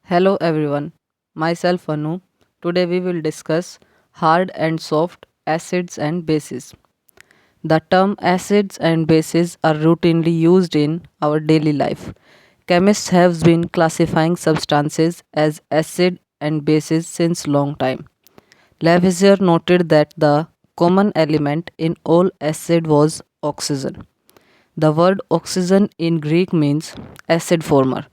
Hello everyone, myself Anu. Today we will discuss hard and soft acids and bases. The term acids and bases are routinely used in our daily life. Chemists have been classifying substances as acid and bases since long time. Lavoisier noted that the common element in all acid was oxygen. The word oxygen in Greek means acid former.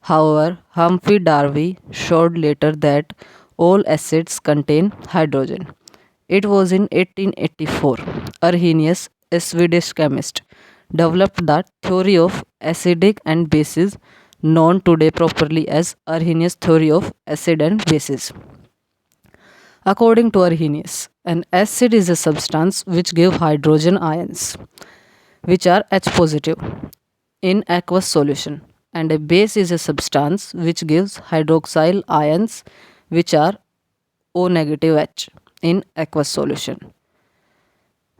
However, Humphrey Darby showed later that all acids contain hydrogen. It was in 1884 Arrhenius, a Swedish chemist, developed the theory of acidic and bases, known today properly as Arrhenius theory of acid and bases. According to Arrhenius, an acid is a substance which gives hydrogen ions, which are H positive in aqueous solution, and a base is a substance which gives hydroxyl ions, which are O negative H in aqueous solution.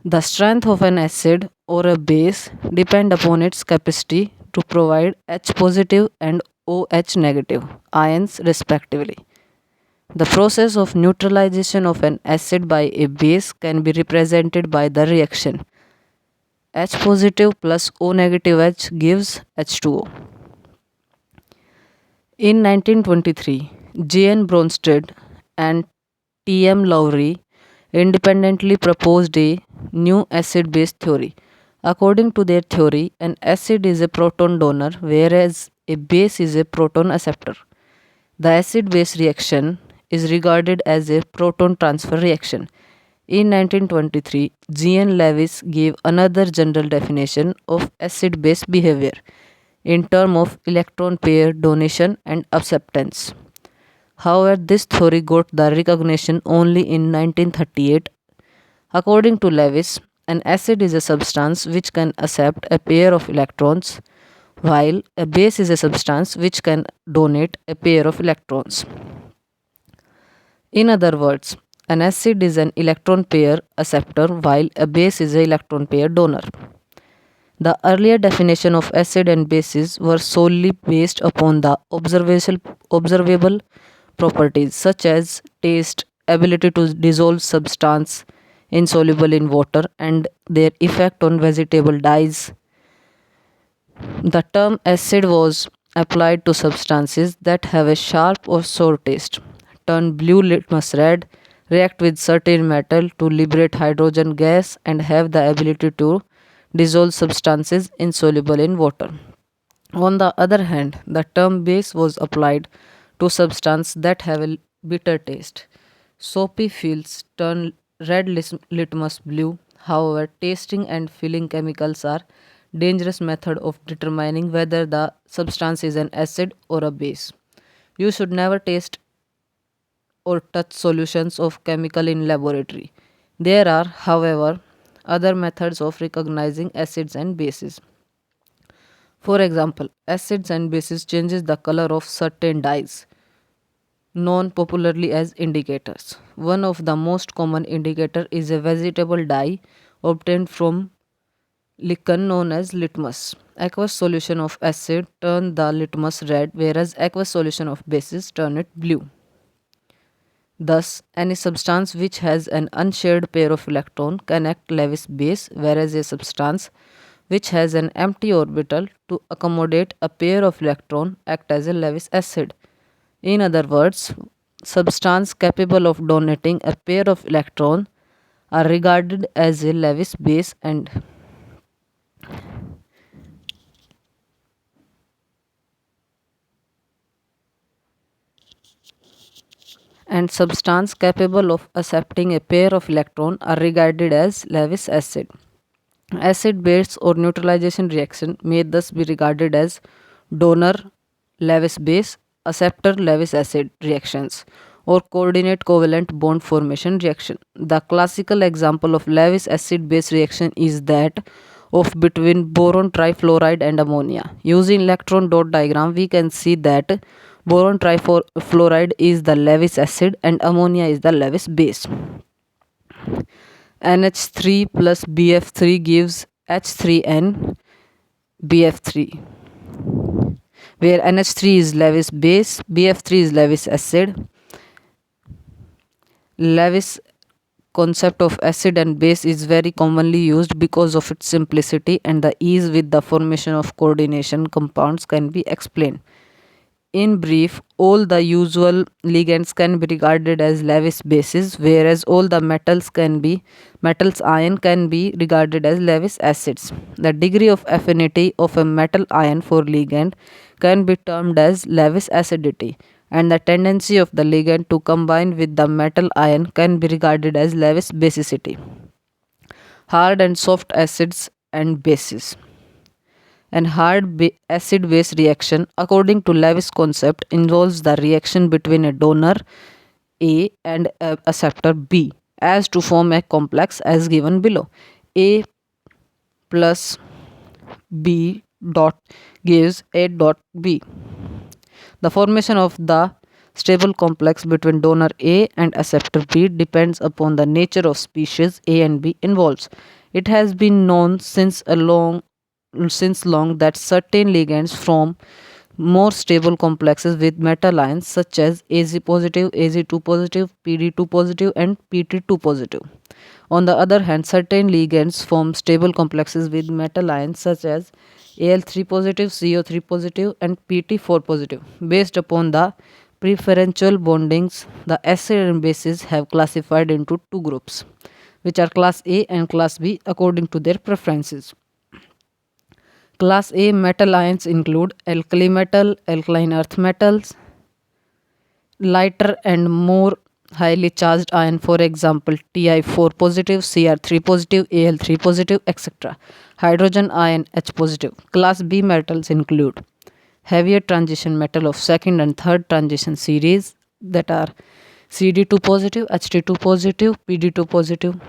The strength of an acid or a base depend upon its capacity to provide H positive and OH negative ions respectively. The process of neutralization of an acid by a base can be represented by the reaction H positive plus O negative H gives H2O. In 1923, J.N. Bronsted and T.M. Lowry independently proposed a new acid-base theory. According to their theory, an acid is a proton donor whereas a base is a proton acceptor. The acid-base reaction is regarded as a proton transfer reaction. In 1923, Jean Lewis gave another general definition of acid-base behavior in terms of electron pair donation and acceptance. However, this theory got the recognition only in 1938. According to Lewis, an acid is a substance which can accept a pair of electrons, while a base is a substance which can donate a pair of electrons. In other words, an acid is an electron pair acceptor while a base is an electron pair donor. The earlier definition of acid and bases were solely based upon the observable properties such as taste, ability to dissolve substance insoluble in water, and their effect on vegetable dyes. The term acid was applied to substances that have a sharp or sour taste, turn blue litmus red, react with certain metal to liberate hydrogen gas, and have the ability to dissolve substances insoluble in water. On the other hand, the term base was applied to substances that have a bitter taste. Soapy fields turn red litmus blue. However, tasting and feeling chemicals are dangerous method of determining whether the substance is an acid or a base. You should never taste or touch solutions of chemical in laboratory. There are, however, other methods of recognizing acids and bases. For example, acids and bases changes the color of certain dyes, known popularly as indicators. One of the most common indicator is a vegetable dye obtained from lichen known as litmus. Aqueous solution of acid turn the litmus red, whereas aqueous solution of bases turn it blue. Thus, any substance which has an unshared pair of electrons can act Lewis base, whereas a substance which has an empty orbital to accommodate a pair of electrons act as a Lewis acid. In other words, substances capable of donating a pair of electrons are regarded as a Lewis base and substances capable of accepting a pair of electrons are regarded as Lewis acid. Acid base or neutralization reaction may thus be regarded as donor Lewis base, acceptor Lewis acid reactions, or coordinate covalent bond formation reaction. The classical example of Lewis acid base reaction is that of between boron trifluoride and ammonia. Using electron dot diagram, we can see that boron trifluoride is the Lewis acid and ammonia is the Lewis base. NH3 plus BF3 gives H3N BF3, where NH3 is Lewis base, BF3 is Lewis acid. Lewis concept of acid and base is very commonly used because of its simplicity and the ease with the formation of coordination compounds can be explained. In brief, all the usual ligands can be regarded as Lewis bases, whereas all the metals ion can be regarded as Lewis acids. The degree of affinity of a metal ion for ligand can be termed as Lewis acidity, and the tendency of the ligand to combine with the metal ion can be regarded as Lewis basicity. Hard and soft acids and bases. An acid base reaction, according to Lewis concept, involves the reaction between a donor A and a acceptor B as to form a complex as given below. A plus B dot gives A dot B. The formation of the stable complex between donor A and acceptor B depends upon the nature of species A and B involves. It has been known since long that certain ligands form more stable complexes with metal ions such as Az positive, Az2 positive, Pd2 positive and Pt2 positive. On the other hand, certain ligands form stable complexes with metal ions such as Al3 positive, CO3 positive and Pt4 positive. Based upon the preferential bondings, the acid and bases have classified into two groups, which are class A and class B according to their preferences. Class A metal ions include alkali metal, alkaline earth metals, lighter and more highly charged ion, for example Ti4 positive, Cr3 positive, Al3 positive, etc. Hydrogen ion H positive. Class B metals include heavier transition metal of second and third transition series, that are Cd2 positive, Ht2 positive, Pd2 positive.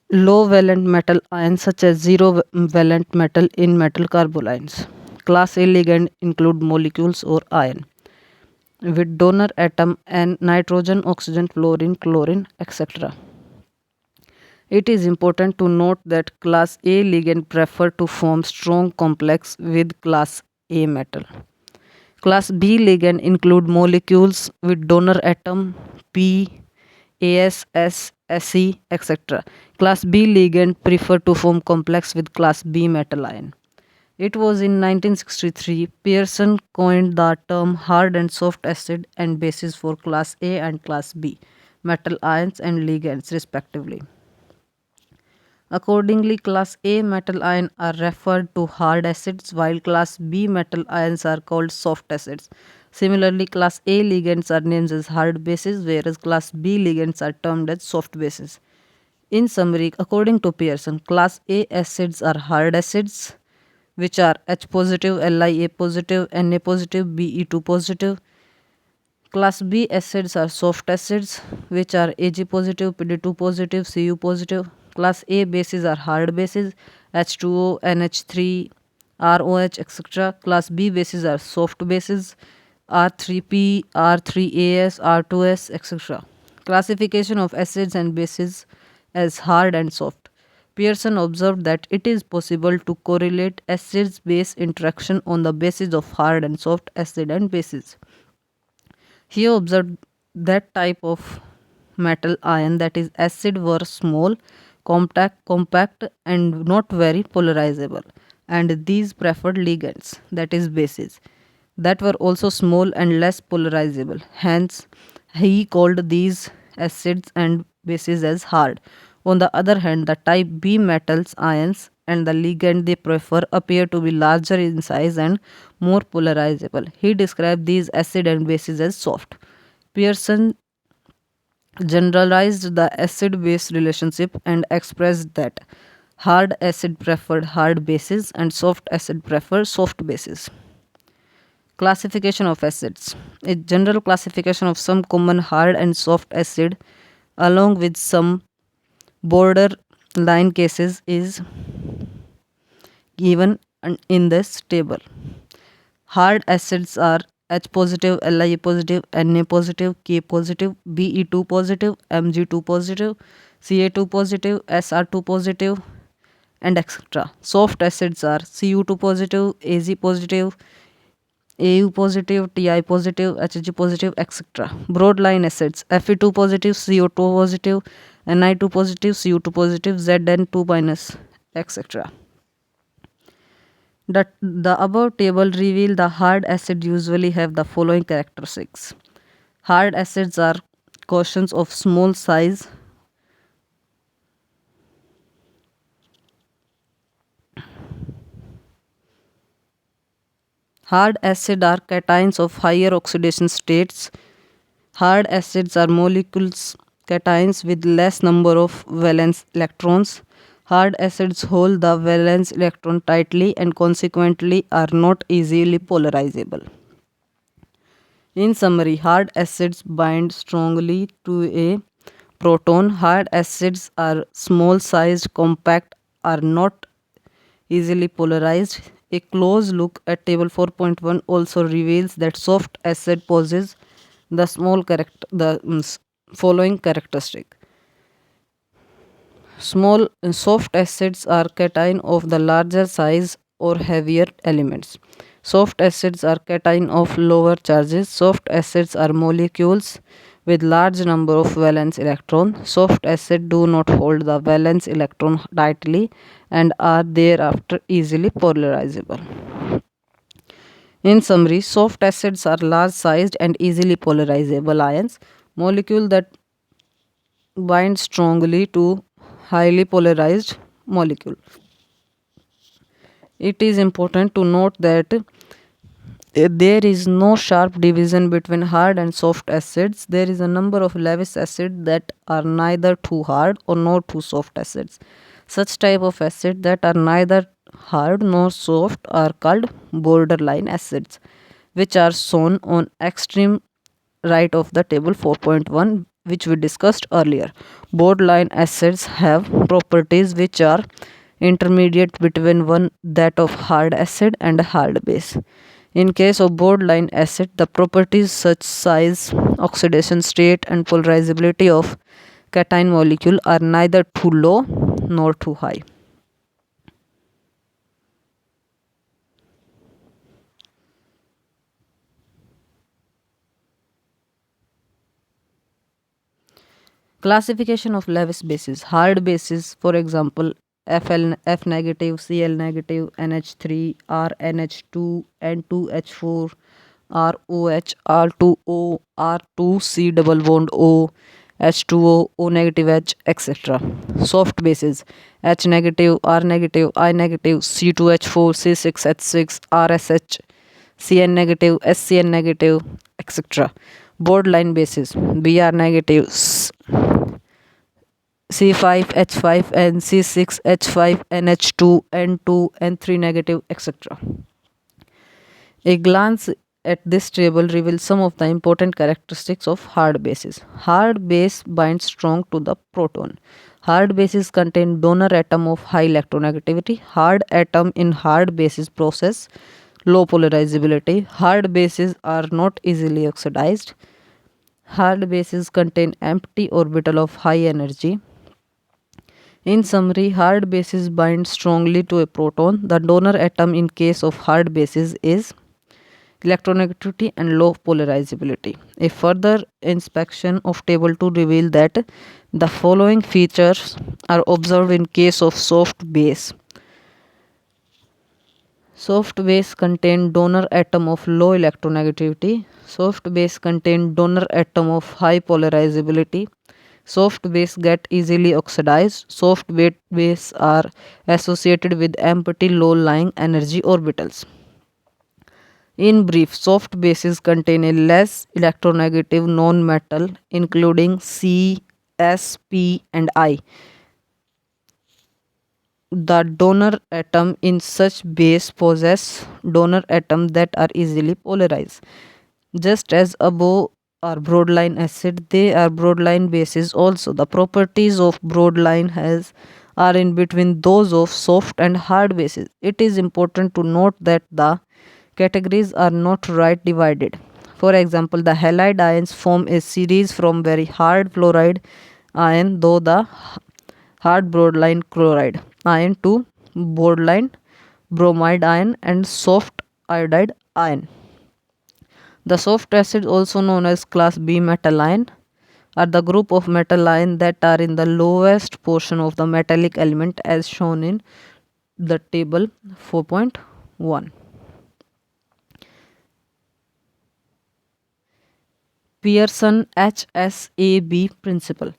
Low valent metal ions such as zero valent metal in metal carbolines. Class A ligand include molecules or ion with donor atom and nitrogen, oxygen, fluorine, chlorine, etc. It is important to note that class A ligand prefer to form strong complex with class A metal. Class B ligand include molecules with donor atom P, AS, S, Se, etc. Class B ligand prefer to form complex with class B metal ion. It was in 1963 Pearson coined the term hard and soft acid and bases for class A and class B metal ions and ligands respectively. Accordingly, class A metal ions are referred to hard acids while class B metal ions are called soft acids. Similarly, class A ligands are named as hard bases whereas class B ligands are termed as soft bases. In summary, according to Pearson, class A acids are hard acids which are H positive, Li positive, Na positive, Be2 positive. Class B acids are soft acids which are Ag positive, Pd2 positive, Cu positive. Class A bases are hard bases H2O, NH3, ROH, etc. Class B bases are soft bases R3P, R3AS, R2S, etc. Classification of acids and bases as hard and soft. Pearson observed that it is possible to correlate acid-base interaction on the basis of hard and soft acid and bases. He observed that type of metal ion, that is acid, were small, compact and not very polarizable, and these preferred ligands, that is bases, that were also small and less polarizable. Hence, he called these acids and bases as hard. On the other hand, the type B metals ions and the ligand they prefer appear to be larger in size and more polarizable. He described these acid and bases as soft. Pearson generalized the acid base relationship and expressed that hard acid preferred hard bases and soft acid prefer soft bases. Classification of acids. A general classification of some common hard and soft acid along with some border line cases is given in this table. Hard acids are H positive, Li positive, Na positive, K positive, Be2 positive, Mg2 positive, Ca2 positive, Sr2 positive, and etc. Soft acids are Cu2 positive, Az positive, Au positive, Ti positive, Hg positive, etc. Broad line acids Fe2 positive, CO2 positive, Ni2 positive, Cu2 positive, Zn2 minus, etc. The above table reveal the hard acid usually have the following characteristics. Hard acids are cautions of small size. Hard acid are cations of higher oxidation states. Hard acids are molecules cations with less number of valence electrons. Hard acids hold the valence electron tightly and consequently are not easily polarizable. In summary, hard acids bind strongly to a proton. Hard acids are small sized, compact, are not easily polarized. A close look at table 4.1 also reveals that soft acid possesses the following characteristic. Small soft acids are cation of the larger size or heavier elements. Soft acids are cation of lower charges. Soft acids are molecules with large number of valence electrons. Soft acids do not hold the valence electron tightly and are thereafter easily polarizable. In summary, soft acids are large sized and easily polarizable ions, molecule that bind strongly to highly polarized molecule. It is important to note that there is no sharp division between hard and soft acids. There is a number of Lewis acids that are neither too hard or nor too soft acids. Such type of acids that are neither hard nor soft are called borderline acids, which are shown on extreme right of the table 4.1, which we discussed earlier. Borderline acids have properties which are intermediate between one that of hard acid and hard base. In case of borderline acid, the properties such size, oxidation state, and polarizability of cation molecule are neither too low nor too high. Classification of Lewis bases. Hard bases, for example, F negative, Cl negative, NH3, RNH2, N2H4, ROH, R2O, R2C double bond O, H2O, O negative H, etc. Soft bases H negative, R negative, I negative, C2H4, C6H6, RSH, Cn negative, SCN negative, etc. Borderline bases Br negative, C5H5 and C6H5, NH2, N2, N3 negative, etc. A glance at this table reveals some of the important characteristics of hard bases. Hard base binds strong to the proton. Hard bases contain donor atom of high electronegativity. Hard atom in hard bases process low polarizability. Hard bases are not easily oxidized. Hard bases contain empty orbital of high energy. In summary, hard bases bind strongly to a proton. The donor atom in case of hard bases is electronegativity and low polarizability. A further inspection of table 2 reveal that the following features are observed in case of soft base. Soft base contain donor atom of low electronegativity. Soft base contain donor atom of high polarizability. Soft base get easily oxidized. Soft base are associated with empty low lying energy orbitals. In brief, soft bases contain a less electronegative non-metal including C, S, P and I. The donor atom in such base possess donor atom that are easily polarized. Just as above are broadline acid, they are broadline bases also. The properties of broadline has are in between those of soft and hard bases. It is important to note that the categories are not right divided. For example, the halide ions form a series from very hard fluoride ion, though the hard broadline chloride ion, to borderline bromide ion and soft iodide ion. The soft acids, also known as class B metal ion, are the group of metal ions that are in the lowest portion of the metallic element as shown in the table 4.1. Pearson HSAB principle.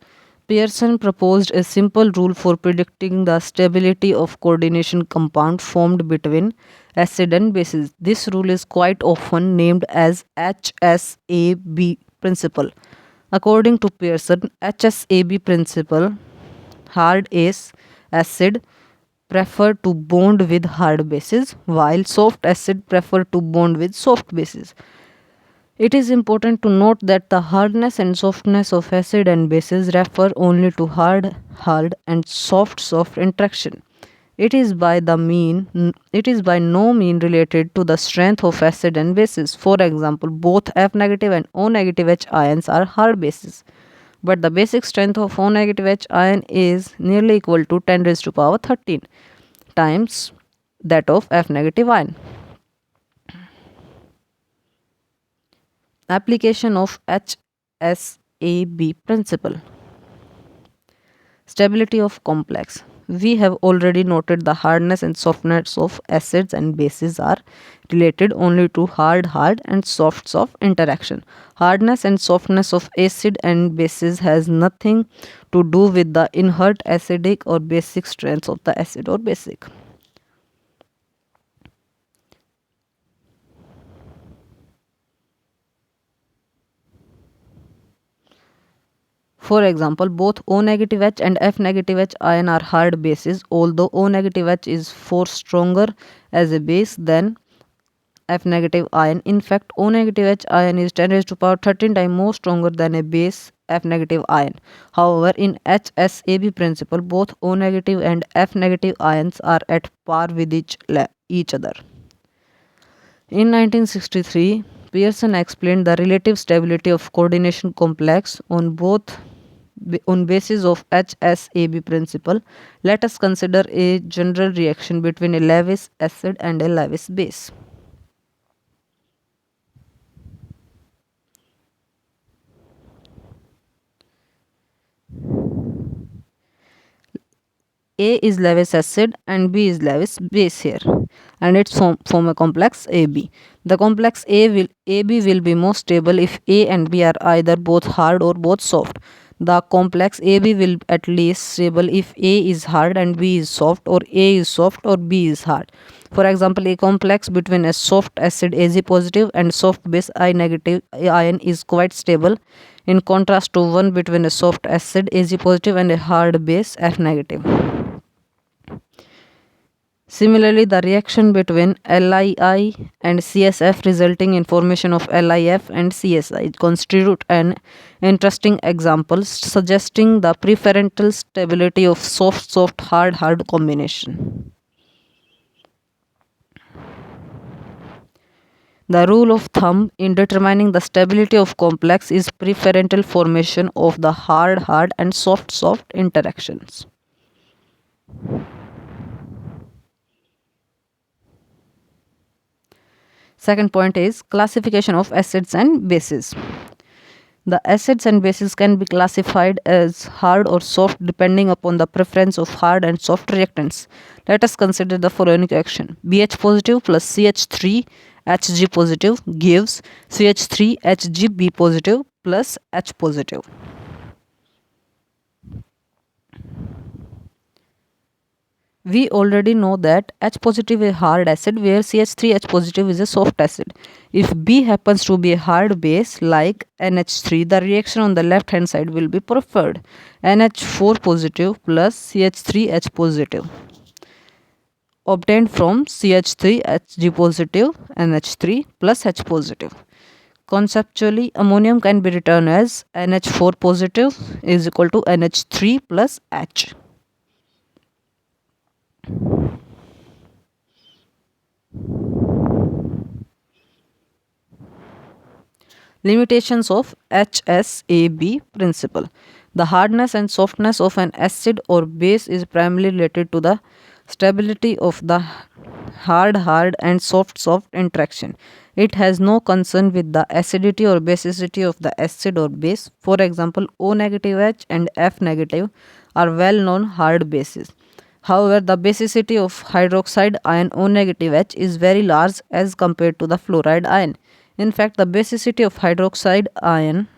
Pearson proposed a simple rule for predicting the stability of coordination compound formed between acid and bases. This rule is quite often named as HSAB principle. According to Pearson, HSAB principle, hard acid prefer to bond with hard bases, while soft acid prefer to bond with soft bases. It is important to note that the hardness and softness of acid and bases refer only to hard and soft interaction. It is by no mean related to the strength of acid and bases. For example, both F negative and O negative H ions are hard bases, but the basic strength of O negative H ion is nearly equal to 10 raised to power 13 times that of F negative ion. Application of HSAB principle. Stability of complex. We have already noted the hardness and softness of acids and bases are related only to hard and soft interaction. Hardness and softness of acid and bases has nothing to do with the inherent acidic or basic strengths of the acid or basic. For example, both O negative H and F negative H ion are hard bases, although O negative H is far stronger as a base than F negative ion. In fact, O negative H ion is 10 raised to power 13 times more stronger than a base F negative ion. However, in HSAB principle, both O negative and F negative ions are at par with each other. In 1963, Pearson explained the relative stability of coordination complex on basis of HSAB principle. Let us consider a general reaction between a Lewis acid and a Lewis base. A is Lewis acid and B is Lewis base here, and it form a complex AB. The complex AB will be most stable if A and B are either both hard or both soft. The complex AB will at least stable if A is hard and B is soft, or A is soft or B is hard. For example, a complex between a soft acid Ag positive and soft base I negative ion is quite stable, in contrast to one between a soft acid Ag positive and a hard base F negative. Similarly, the reaction between LiI and CSF resulting in formation of LiF and CSI constitute an interesting example suggesting the preferential stability of soft hard combination. The rule of thumb in determining the stability of complex is preferential formation of the hard and soft interactions. Second point is classification of acids and bases. The acids and bases can be classified as hard or soft depending upon the preference of hard and soft reactants. Let us consider the following reaction. BH positive plus CH3 Hg positive gives CH3 Hgb positive plus H positive. We already know that H positive is a hard acid where CH3H positive is a soft acid. If B happens to be a hard base like NH3, the reaction on the left hand side will be preferred. NH4 positive plus CH3H positive obtained from CH3Hg positive NH3 plus H positive. Conceptually, ammonium can be written as NH4 positive is equal to NH3 plus H. Limitations of HSAB principle. The hardness and softness of an acid or base is primarily related to the stability of the hard and soft interaction. It has no concern with the acidity or basicity of the acid or base. For example, O negative H and F negative are well known hard bases. However, the basicity of hydroxide ion O negative H is very large as compared to the fluoride ion. In fact, the basicity of hydroxide ion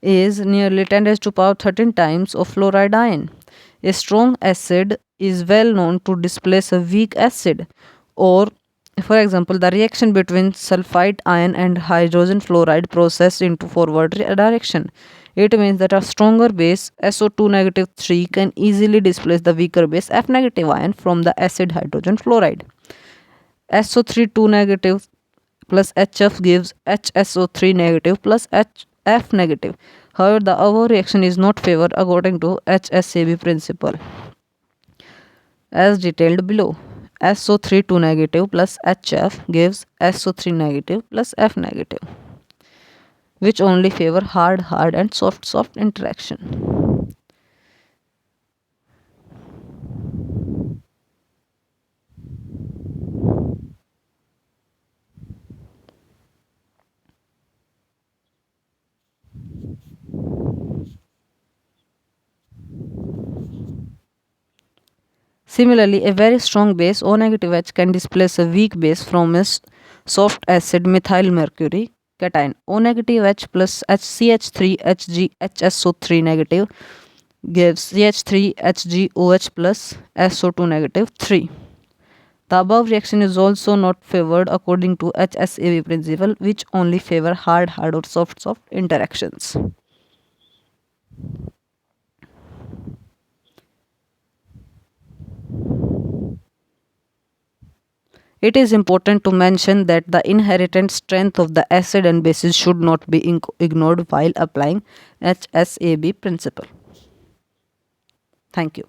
is nearly 10 raised to power 13 times of fluoride ion. A strong acid is well known to displace a weak acid. Or, for example, the reaction between sulfite ion and hydrogen fluoride processed into forward direction. It means that a stronger base SO2 negative 3 can easily displace the weaker base F negative ion from the acid hydrogen fluoride. SO3 2 negative plus HF gives HSO3 negative plus HF negative. However, the above reaction is not favored according to HSAB principle as detailed below. SO3 2 negative plus HF gives SO3 negative plus F negative, which only favor hard and soft interaction. Similarly, a very strong base O negative H can displace a weak base from a soft acid methyl mercury cation. O negative H plus HCH3 Hg HSO3 negative gives CH3 HgOH plus SO2 negative 3. The above reaction is also not favored according to HSAB principle, which only favor hard or soft interactions. It is important to mention that the inherent strength of the acid and bases should not be ignored while applying HSAB principle. Thank you.